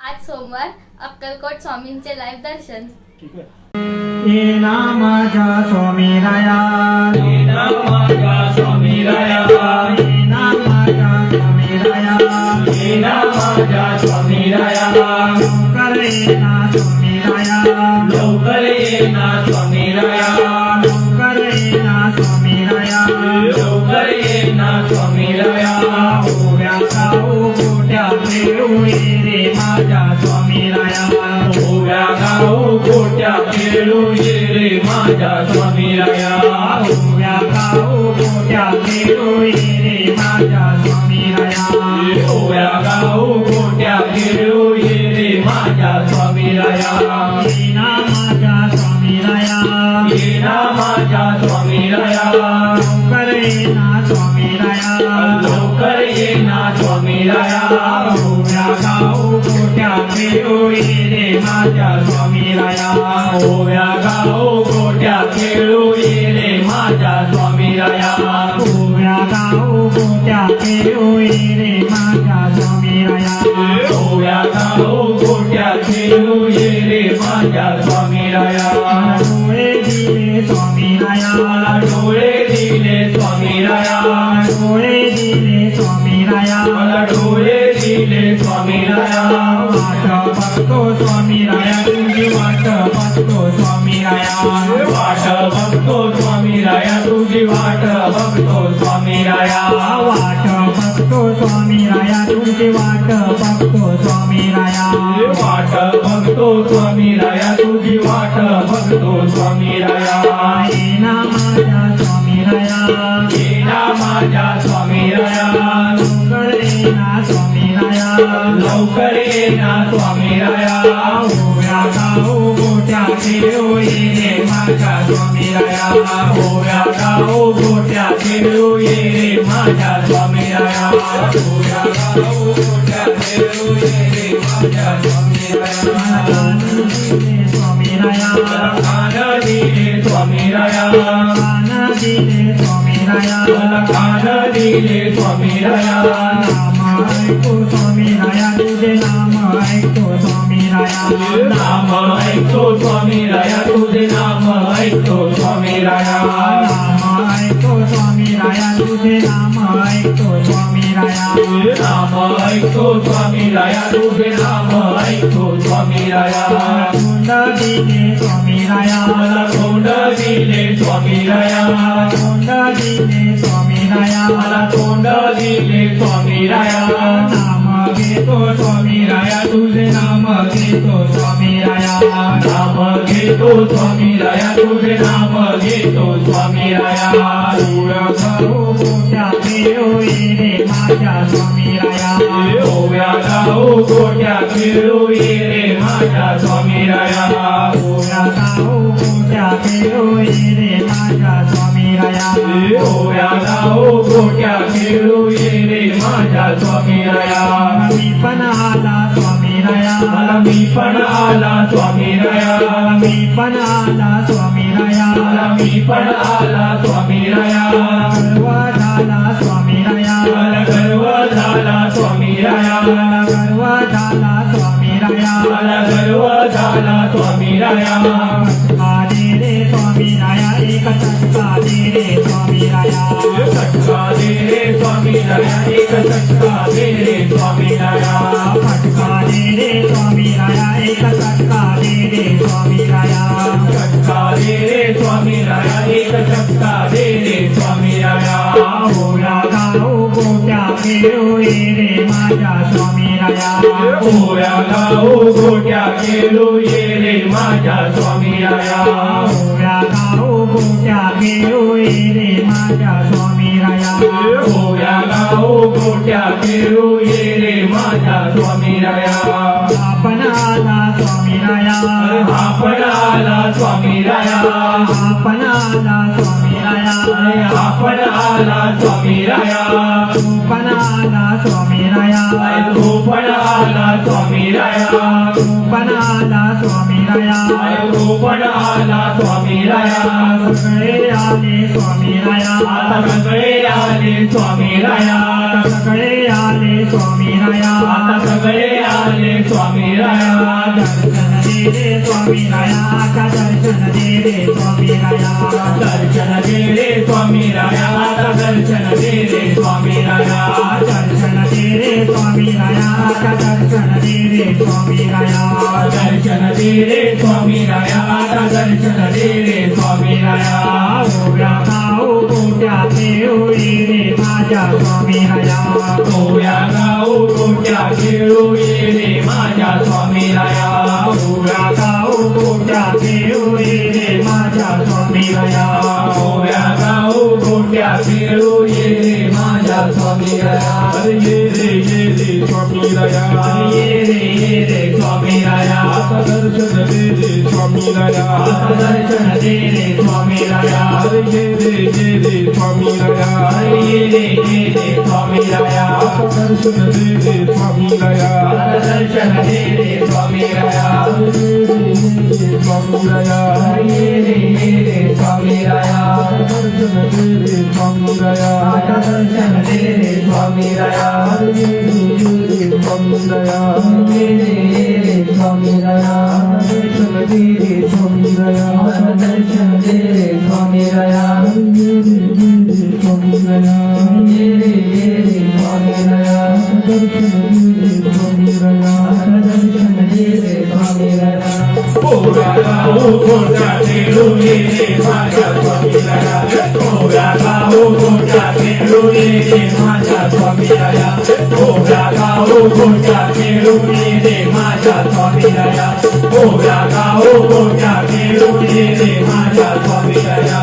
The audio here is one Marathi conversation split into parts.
आज सोमवार अक्कलकोट स्वामींचे लाईव्ह दर्शन. ये नामाच्या स्वामी राया, ये नामाच्या स्वामी राया, ये नामाच्या स्वामी राया, ये नामाच्या स्वामी राया, लवकर ये ना स्वामी राया, लवकर ये ना स्वामी राया, लवकर ये ना स्वामी राया, लवकर ये ना स्वामी राया. ओव्या गाऊ गोट्या खेळू ये रे माझ्या स्वामी राया, ओव्या गाऊ गोट्या खेळू ये रे माझ्या स्वामी राया, ओव्या गाऊ गोट्या खेळू ये रे माझ्या स्वामी राया. ओव्या गाऊ गोट्या खेळू ये रे माझ्या स्वामी राया. ये नामाच्या स्वामी राया, ये नामाच्या स्वामी राया, लवकर ये ना स्वामी राया, लवकर ये ना स्वामी राया. ओव्या गाऊ गोट्या खेळू ये रे माझ्या स्वामी राया, ओव्या गाऊ गोट्या खेळू ये रे माझ्या स्वामी राया, ओव्या गाऊ गोट्या खेळू ये रे माझ्या स्वामी राया. ओव्या गाऊ गोट्या खेळू ये रे माझ्या स्वामी राया. डोळे दिले स्वामी राया, मला डोळे दिले स्वामी राया, डोळे दिले स्वामी राया, मला डोळे दिले स्वामी राया. वाट बघतो स्वामी राया, तुझी वाट बघतो स्वामी राया, वाट बघतो स्वामी राया, तुझी वाट बघतो स्वामी राया. वाट बघतो स्वामी राया, तुझी वाट बघतो स्वामी राया. वाट बघतो स्वामी राया, तुझी वाट बघतो स्वामी राया. ये ना माझ्या स्वामी राया, ये ना माझ्या स्वामी राया, लवकर ये ना स्वामी राया, लवकर ये ना स्वामी राया. ओव्या गाऊ गोट्या खेळू ये रे माझ्या स्वामी राया, ओव्या गाऊ गोट्या खेळू ये रे माझ्या स्वामी राया, ओव्या गाऊ गोट्या खेळू ये रे माझ्या स्वामी राया. स्वामी राया, कान दिले स्वामी राया, कान दिले स्वामी राया, मला कान दिले स्वामी राया. नाम ऐकतो स्वामी राया, तुझे नाम ऐकतो स्वामी राया, नाम ऐकतो स्वामी राया, तुझे नाम ऐकतो स्वामी राया. नाम ऐकतो स्वामी राया, तुझे नाम ऐकतो स्वामी राया. नाम ऐकतो स्वामी राया, तुझे नाम ऐकतो स्वामी राया. तोंड दिले स्वामी राया, मला तोंड दिले स्वामी राया, तोंड दिले स्वामी राया, मला तोंड दिले स्वामी राया. नाम घेतो स्वामी राया, तुझे नाम घेतो स्वामी राया, नाम घेतो स्वामी राया, तुझे नाम घेतो स्वामी राया. गाऊ गोट्या खेळू ये रे माझ्या स्वामी राया, ओव्या गाऊ गोट्या खेळू ये रे माझ्या स्वामी राया. ओव्या गाऊ गोट्या खेळू ये रे माझ्या स्वामी राया. ओव्या गाऊ गोट्या खेळू ये रे माझ्या स्वामी राया. मी पण आला स्वामी राया, मला मी पण आला स्वामी राया, मी पण आला स्वामी राया, मला मी पण आला स्वामी राया. गर्व झाला स्वामी राया, मला गर्व झाला स्वामी राया, गर्व झाला स्वामी राया. मला गर्व झाला स्वामी राया. फटका दे रे स्वामी राया, एक फटका दे रे स्वामी राया, फटका दे रे स्वामी राया, एक फटका दे रे स्वामी राया. फटका दे रे स्वामी राया, एक फटका दे रे स्वामी राया. फटका दे रे स्वामी राया, एक फटका दे रे स्वामी राया. ओव्या गाऊ गोट्या खेळू ये रे माझ्या स्वामी राया, ओव्या गाऊ गोट्या खेळू ये रे माझ्या स्वामी राया. ओव्या गाऊ गोट्या खेळू ये रे माझ्या स्वामी राया. ओव्या गाऊ गोट्या खेळू ये रे माझ्या स्वामी राया. आपण आला स्वामी राया, आपण आला स्वामी राया, आपण आला स्वामी राया, आपण आला स्वामी राया. तू पण आला स्वामी राया, तू पण आला स्वामी राया, तू पण आला स्वामी राया. तू पण आला स्वामी राया सगळे आले स्वामी राया आता सगळे आले स्वामी राया सगळे आले स्वामी राया आता सगळे आले स्वामी राया दर्शन दे रे स्वामी राया दर्शन दे रे स्वामी राया दर्शन दे रे स्वामी राया आता दर्शन दे रे स्वामी राया दर्शन दे रे स्वामी राया दर्शन दे रे स्वामी राया दर्शन दे रे स्वामी राया आता दर्शन दे रे स्वामी राया ओव्या गाऊ गोट्याचे होई रे माझ्या स्वामी राया ओव्या गाऊ गोट्या खेळू ये रे माझ्या स्वामी राया ओव्या गाऊ गोट्याचे होई रे माझ्या स्वामी राया ओव्या गाऊ गोट्या खेळू ये रे माझ्या स्वामी राया अरे ये रे स्वामी राया ये रे स्वामी राया आता दर्शन दे रे स्वामी राया दर्शन दे रे स्वामी राया अरे ये रे स्वामी राया ये रे स्वामी राया दर्शन दे रे स्वामी राया दर्शन दे रे स्वामी राया स्वामी राया ये रे स्वामी राया दर्शन दे रे स्वामी राया दर्शन दे रे स्वामी राया स्वामी राया ये रे स्वामी राया दर्शन दे रे स्वामी राया दर्शन दे रे स्वामी राया स्वामी राया ये रे स्वामी राया दर्शन दे रे स्वामी राया दर्शन दे रे स्वामी राया ओव्या गाऊ गोट्या खेळू ये रे माझ्या स्वामी राया ओव्या गाऊ गोट्या खेळू ये रे माझ्या स्वामी राया ओव्या गाऊ गोट्या खेळू ये रे माझ्या स्वामी राया ओव्या गाऊ गोट्या खेळू ये रे माझ्या स्वामी राया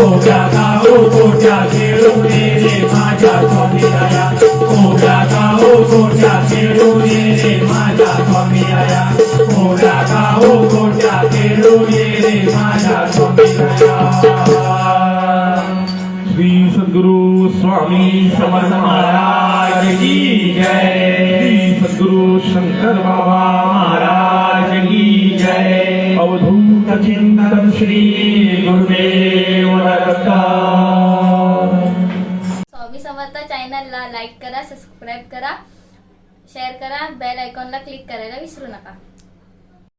ओव्या गाऊ गोट्या खेळू ये रे माझ्या स्वामी राया ओव्या गाऊ गोट्या खेळू ये रे माझ्या स्वामी राया ओव्या गाऊ गोट्या खेळू ये रे माझ्या स्वामी राया श्री सद्गुरु स्वामी समर्थ महाराज की जय श्री सद्गुरु शंकर बाबा महाराज की जय अवधूत चिंतन श्री गुरुदेव दत्त स्वामी समर्थ चॅनलला लाईक करा, सबस्क्राईब करा, शेअर करा, बेल आयकॉनला क्लिक करायला विसरू नका.